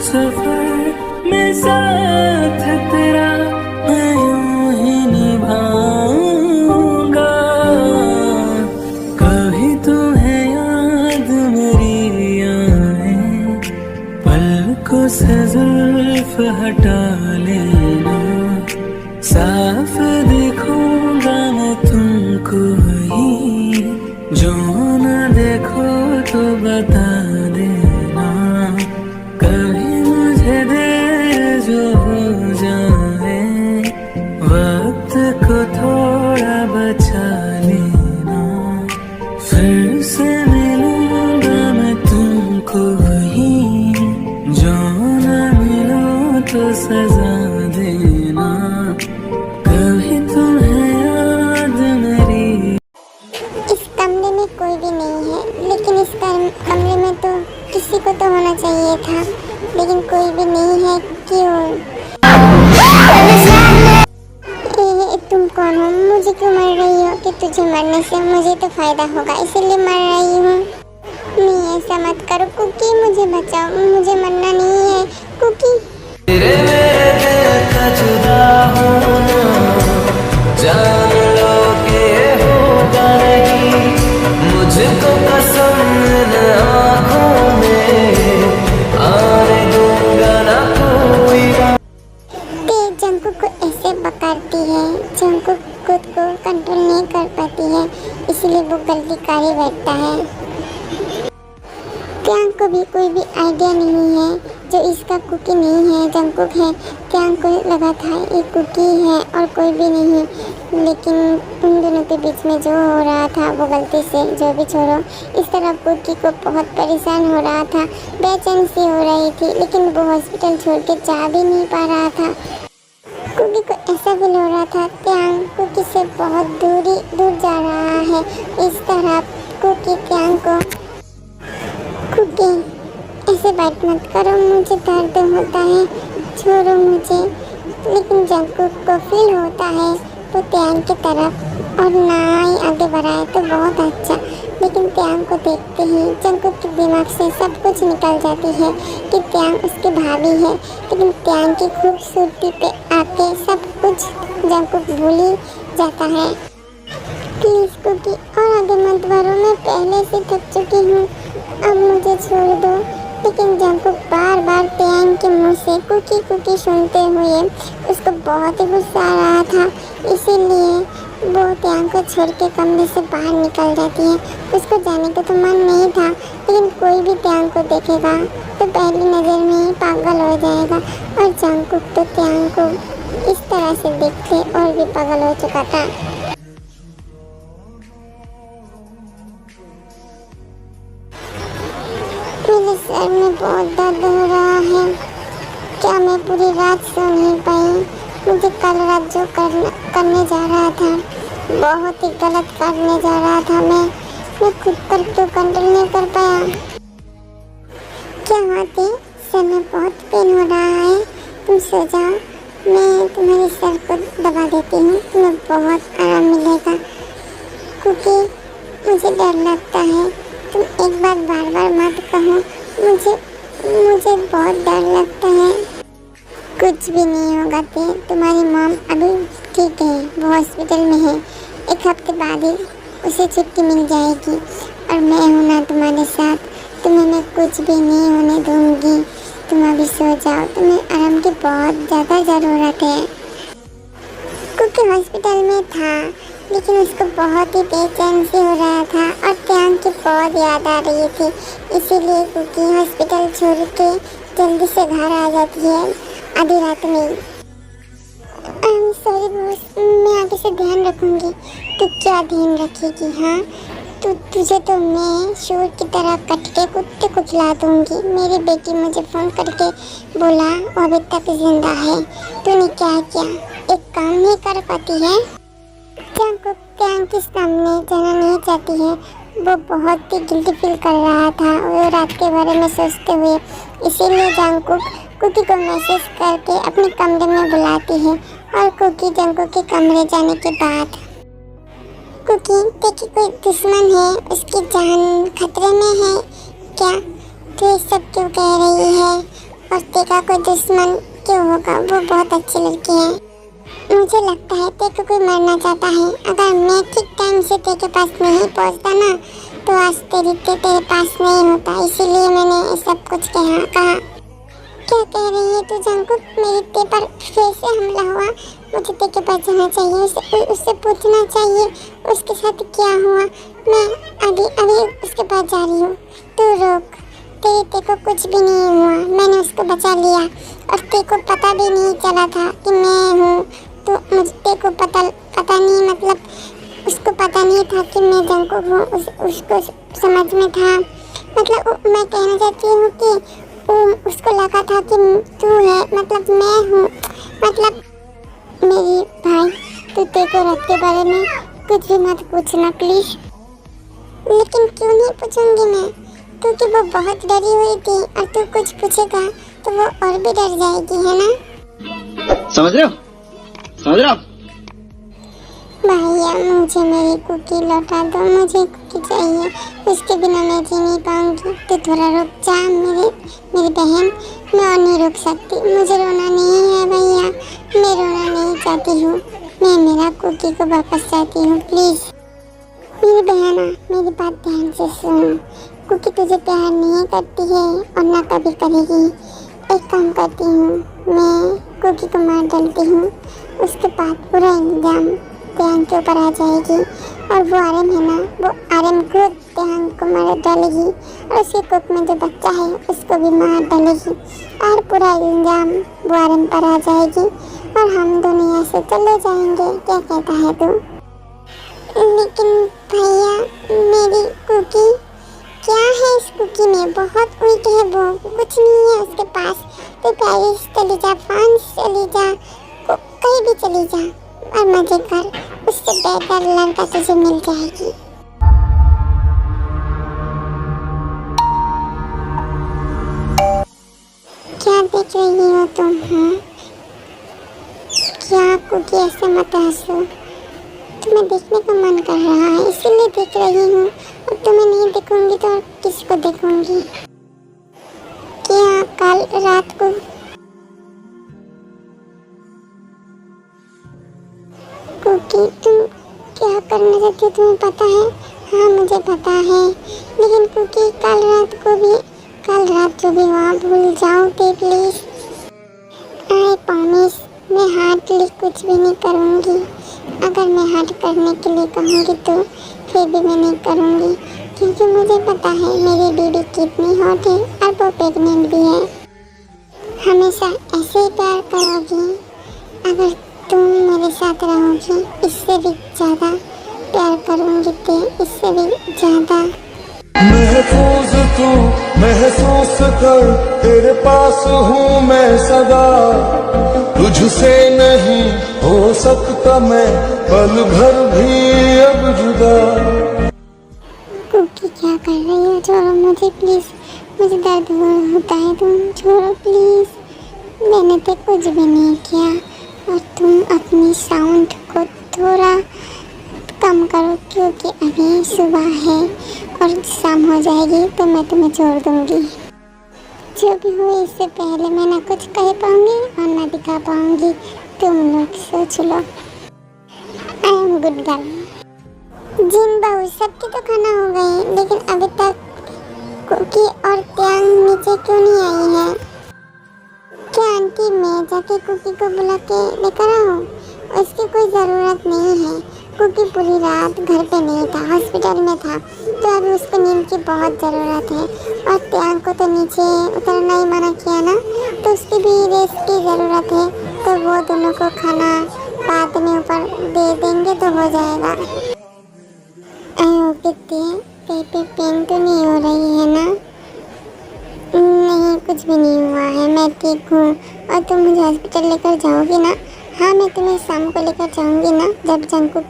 सफर में साथ तेरा मैं यूं ही निभाऊंगा। कभी तुम्हें याद मेरी आए, पलकों से जुल्फ हटा लेना। साफ दिखूंगा मैं तुमको ही, जो न देखो तो बता देना। कभी मुझे देर जो हो जाए, वक्त को थोड़ा बचा लेना। फिर से मिलूंगा मैं तुमको ही, जो न मिलो तो सजा देना। कभी तुम्हें याद मेरी। इस कमरे में कोई भी नहीं है, लेकिन इस कमरे में तो किसी को तो होना चाहिए था, लेकिन कोई भी नहीं है। क्यों? तुम कौन हो? मुझे क्यों मर रही हो? कि तुझे मरने से मुझे तो फायदा होगा, इसीलिए मर रही हूँ। नहीं, ऐसा मत करो कुकी, मुझे बचाओ, मुझे मरना नहीं है कुकी। तेरे मेरे दिल का जुदा होना, जान लो कि होगा नहीं। मुझको कसम इन आँखों में आने दूंगा ना कोई बात। जंकुक को ऐसे पकड़ती है, जंकुक खुद को कंट्रोल नहीं कर पाती है, इसलिए वो गलती कर ही बैठता है। त्यांग को भी कोई भी आइडिया नहीं है जो इसका कुकी नहीं है, जंकुक है। त्यांग को लगा था ये कुकी है और कोई भी नहीं, लेकिन उन दोनों के बीच में जो हो रहा था वो गलती से, जो भी छोड़ो। इस तरह कुकी को बहुत परेशान हो रहा था, बेचैन सी हो रही थी, लेकिन वो हॉस्पिटल छोड़ के जा भी नहीं पा रहा था। कुकी को ऐसा फील हो रहा था त्यांग कुकी से बहुत दूर जा रहा है। इस तरह कुकी त्यांग को, कुकी ऐसे बात मत करो, मुझे दर्द होता है, छोड़ो मुझे। लेकिन जंकुक को फील होता है तो त्यांग की तरफ और ना ही आगे बढ़ाए तो बहुत अच्छा। लेकिन त्यांग को देखते ही जंकुक के दिमाग से सब कुछ निकल जाती है कि त्यांग उसकी भाभी है। लेकिन त्यांग की खूबसूरती पे आके सब कुछ जंकुक भूल ही जाता है। प्लीज़ कुकी और आगे मत बढ़ो, मैं पहले से थक चुकी हूँ, अब मुझे छोड़ दो। लेकिन जंकुक बार बार त्यांग के मुंह से कुकी कुकी सुनते हुए उसको बहुत ही गुस्सा आ रहा था, इसीलिए वो त्यांग को छोड़ के कमरे से बाहर निकल जाती है। उसको जाने का तो मन नहीं था, लेकिन कोई भी त्यांग को देखेगा तो पहली नज़र में ही पागल हो जाएगा, और जंकुक तो त्यांग को इस तरह से देख के और भी पागल हो चुका था। मेरे सर में बहुत दर्द हो रहा है, क्या मैं पूरी रात सो नहीं पाई? मुझे कल रात जो करने जा रहा था बहुत ही गलत करने जा रहा था। मैं खुद पर तो कंट्रोल नहीं कर पाया। क्या बात है? सर में बहुत पेन हो रहा है, तुम सो जाओ, मैं तुम्हारे सर को दबा देती हूँ, तुम्हें बहुत आराम मिलेगा। क्योंकि मुझे डर लगता है, तुम एक बार बार मत कहो, मुझे बहुत डर लगता है। कुछ भी नहीं होगा ते, तुम्हारी मॉम अभी ठीक है, वो हॉस्पिटल में है, एक हफ्ते बाद ही उसे छुट्टी मिल जाएगी, और मैं हूँ ना तुम्हारे साथ, तुम्हें मैं कुछ भी नहीं होने दूँगी। तुम अभी सो जाओ, तुम्हें आराम की बहुत ज़्यादा ज़रूरत है। क्योंकि हॉस्पिटल में था, लेकिन उसको बहुत ही बेचैन से हो रहा था और त्यांग की बहुत याद आ रही थी, इसीलिए क्योंकि हॉस्पिटल छोड़ के जल्दी से घर आ जाती है आधी रात में। सॉरी बॉस, मैं आगे से ध्यान रखूँगी। तू क्या ध्यान रखेगी? हाँ, तुझे तो मैं शोर की तरह कट के कुत्ते कुचला दूँगी। मेरी बेटी मुझे फ़ोन करके बोला वो अभी तक जिंदा है, तूने क्या किया? एक काम नहीं कर पाती है? त्यांग के सामने जाना नहीं चाहती है, वो बहुत ही गिल्टी फील कर रहा था वो रात के बारे में सोचते हुए, इसीलिए जंकुक कुकी को मैसेज करके अपने कमरे में बुलाती है। और कुकी जंकुक के कमरे जाने के बाद, कुकी देखी कोई दुश्मन है, उसकी जान खतरे में है क्या? तो ये सब क्यों कह रही है? और तेरा कोई दुश्मन क्यों होगा, वो बहुत अच्छी लड़की है। मुझे लगता है तेरे को कोई मरना चाहता है। अगर मैं ठीक टाइम से तेरे पास नहीं पहुंचता ना तो आज तेरे पास नहीं होता, इसीलिए मैंने सब कुछ कहा। क्या कह रही है तू जंकुक? मेरे ते पर फिर से हमला हुआ, मुझे तेरे के पास जाना चाहिए, उससे पूछना चाहिए उसके साथ क्या हुआ। मैं अभी उसके पास जा रही हूँ, तू रोक। तेरे को कुछ भी नहीं हुआ, मैंने उसको बचा लिया और तेरे को पता भी नहीं चला था कि मैं हूँ। तो मुझे तेरे को पता नहीं, मतलब उसको पता नहीं था कि मैं जंकुक हूँ, उसको समझ में था। मतलब मैं कहना चाहती हूँ कि उसको लगा था कि तू है, मतलब मैं हूँ। मतलब मेरी भाई, तू तेरे को रथ के बारे में कुछ भी मत पूछना प्लीज। लेकिन क्यों नहीं पूछूंगी मैं, क्योंकि वो बहुत डरी हुई थी और तू कुछ पूछेगा तो वो और भी डर जाएगी, है ना? समझ रहे हो? भैया मुझे मेरी कुकी लौटा दो, मुझे कुकी चाहिए, उसके बिना मैं जी नहीं पाऊंगी। तो थोड़ा रुक जा मेरी बहन, मैं और नहीं रुक सकती, मुझे रोना नहीं है भैया, मैं रोना नहीं चाहती हूँ, मैं मेरा कुकी को वापस चाहती हूँ प्लीज। मेरी बहना, मेरी बात ध्यान से सुन, कुकी तुझे प्यार नहीं करती है और ना कभी करेगी। एक काम करती हूँ, मैं कुकी को मार डालती हूँ, उसके बाद पूरा इल्जाम त्याग के ऊपर आ जाएगी और वो आर्यन है ना, वो आर्यन खुद त्याग को मार डालेगी और उसके कुक में जो बच्चा है उसको भी मार डालेगी और पूरा इल्जाम वो आर्यन पर आ जाएगी और हम दोनों यहाँ से चले जाएंगे। क्या कहता है तू? लेकिन भैया मेरी कुकी, क्या है इस कुकी में? बहुत वीक है वो, कुछ नहीं है उसके पास। तो पेरिस चली जा, फ्रांस चली जा, कहीं भी चली जा और मजे कर, उससे बेहतर लड़का तुझे मिल जाएगी। क्या देख रही हो तुम? हाँ क्या कुकी, ऐसे मत हंसो, तुम्हें देखने का मन कर रहा है इसीलिए देख रही हूँ, और तुम्हें नहीं देखूंगी तो किसको देखूंगी? क्या कल रात को कुकी तुम क्या करना चाहती हो तुम्हें पता है? हाँ मुझे पता है, लेकिन कुकी कल रात जो भी हुआ भूल जाओ प्लीज। आई प्रॉमिस, मैं हार्डली कुछ भी नहीं करूँगी। अगर मैं हार्ड करने के लिए कहूँगी तो फिर भी मैं नहीं करूँगी, क्योंकि मुझे पता है मेरी बीबी कितनी हॉट है और वो प्रेग्नेंट भी है। हमेशा ऐसे ही प्यार करोगी, अगर तुम मेरे साथ रहोगी इससे भी ज़्यादा प्यार करूँगी, तो इससे भी ज़्यादा। महफूज तू महसूस कर, तेरे पास हूँ मैं सदा, तुझसे नहीं हो सकता मैं पल भर भी अब जुदा। कुकी क्या कर रही हो? छोड़ो मुझे प्लीज, मुझे दर्द होता है, तुम छोड़ो प्लीज। मैंने तो कुछ भी नहीं किया और तुम अपनी साउंड को थोड़ा कम करो, क्योंकि अभी सुबह है और शाम हो जाएगी तो मैं तुम्हें छोड़ दूंगी। जो भी हो इससे पहले मैं ना कुछ कह पाऊंगी और ना दिखा पाऊंगी, तुम लोग सोच लो। I am good girl. जिन बहू सबकी तो खाना हो गई, लेकिन अभी तक कुकी और त्यांग नीचे क्यों नहीं आई है? क्या आंटी मैं जाके कुकी को बुला के लेकर आऊँ? उसकी कोई ज़रूरत नहीं है, कुकी पूरी रात घर पे नहीं था, हॉस्पिटल में था, तो अभी उसको नींद की बहुत ज़रूरत है। और त्यांग को तो नीचे उतरना ही मना किया ना, तो उसकी भी रेस्ट की ज़रूरत है, तो वो दोनों को खाना बाद में ऊपर दे देंगे तो हो जाएगा। पे पेन तो नहीं हो रही है ना? नहीं कुछ भी नहीं हुआ है, मैं ठीक हूँ। और तुम मुझे हॉस्पिटल लेकर जाओगी ना? हाँ मैं तुम्हें शाम को लेकर जाऊँगी ना, जब जंकुक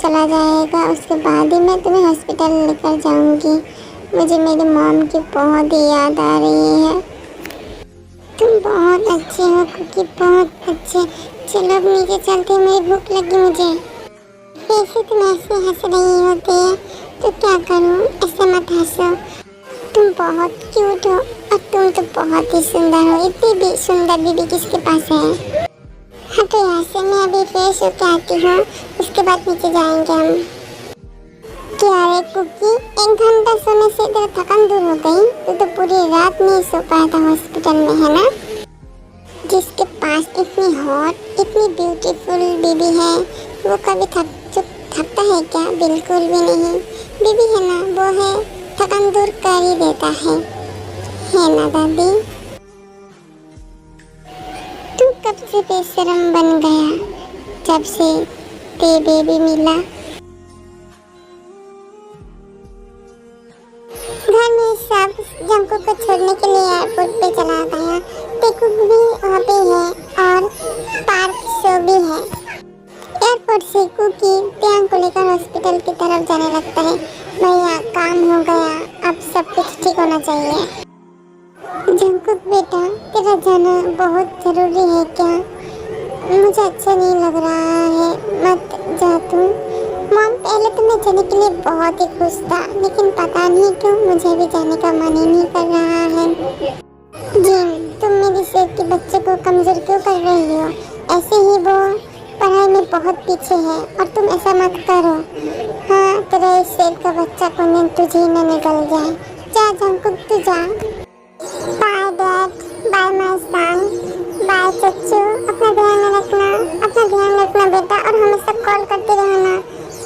चला जाएगा उसके बाद ही मैं तुम्हें हॉस्पिटल लेकर जाऊँगी। मुझे मेरी मॉम की बहुत ही याद आ रही है। तुम बहुत अच्छे हो कुकी, बहुत अच्छे। चलो अब नीचे चलते, मेरी भूख लगी मुझे। वैसे तुम ऐसे हंस रही होती है तो क्या करूँ? ऐसे मत हंसो, तुम बहुत क्यूट हो और तुम तो बहुत ही सुंदर हो। इतनी भी सुंदर बीबी किसके पास है। हाँ तो यहाँ से मैं अभी फ्रेश होके आती हूँ, उसके बाद नीचे जाएंगे हम। क्या रे कुकी, 1 घंटा सोने से तेरा थकान दूर हो गई? तू तो पूरी रात नहीं सो पाया था हॉस्पिटल में, है ना? जिसके पास इतनी हॉट, इतनी ब्यूटीफुल बीबी है, वो कभी थकता है क्या? बिल्कुल भी नहीं। बीबी है ना, वो है थकान दूर कर ही देता है ना दादी? तू कब से बेशरम बन गया जब से ते बेबी मिला? घर में सब जंकुक को छोड़ने के लिए एयरपोर्ट पे चला गया। टेकुक भी वहाँ पे है और पार्क शो भी है। एयरपोर्ट से कुकी प्यांग को लेकर हॉस्पिटल की तरफ जाने लगता है। भैया काम हो गया, अब सब कुछ ठीक होना चाहिए। जंकुक बेटा, तेरा जाना बहुत जरूरी है क्या? मुझे अच्छा नहीं लग रहा है, मत जा तू। मॉम, पहले तो मैं जाने के लिए बहुत ही खुश था, लेकिन पता नहीं क्यों मुझे भी जाने का मन ही नहीं कर रहा है। जिन, तुम मेरी सेहत के बच्चे को कमजोर क्यों कर रही हो? ऐसे ही वो पढ़ाई में बहुत पीछे है और तुम ऐसा मत करो। हाँ, तेरा इस सेहत का बच्चा को नींद तुझे न निकल जाए। जा जंकुक, तू जा। Bye dad, bye my son, bye चच्चू। अपना ध्यान रखना बेटा, और हमेशा कॉल करते रहना।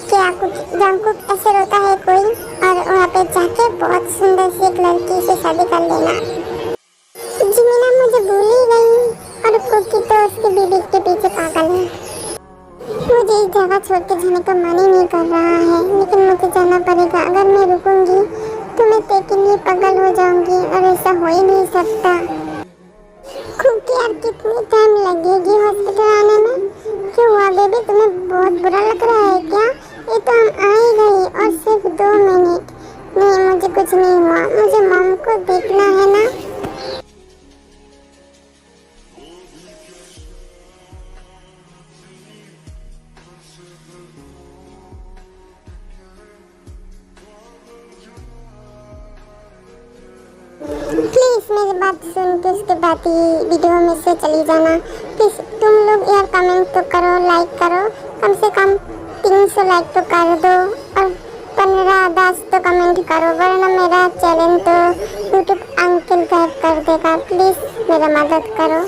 क्या कुछ जंकुक ऐसे रोता है कोई, और वहाँ पे जाके बहुत सुंदर सी एक लड़की से शादी कर लेना। जिमिना मुझे भूल ही गई, और कुकी तो उसकी बीबी के पीछे पागल है। मुझे इस जगह छोड़ के जाने का मन ही नहीं कर रहा है, लेकिन मुझे जाना पड़ेगा। अगर मैं रुकूंगी तो मैं तेरे लिए पागल हो जाऊंगी, और ऐसा हो ही नहीं सकता। कुकी, यार कितनी टाइम लगेगी हॉस्पिटल आने में? क्यों हुआ बेबी, तुम्हें बहुत बुरा लग रहा है क्या? ये तो हम आ ही गए और सिर्फ 2 मिनट। नहीं, मुझे कुछ नहीं हुआ, मुझे मॉम को देखना है ना। प्लीज मेरी बात सुन के उसके बाद ही वीडियो में से चली जाना। प्लीज तुम लोग यार कमेंट तो करो, लाइक करो, कम से कम 300 लाइक तो कर दो, और 15-10 तो कमेंट करो, वरना मेरा चैनल तो यूट्यूब अंकल गायब कर देगा। प्लीज मेरा मदद करो।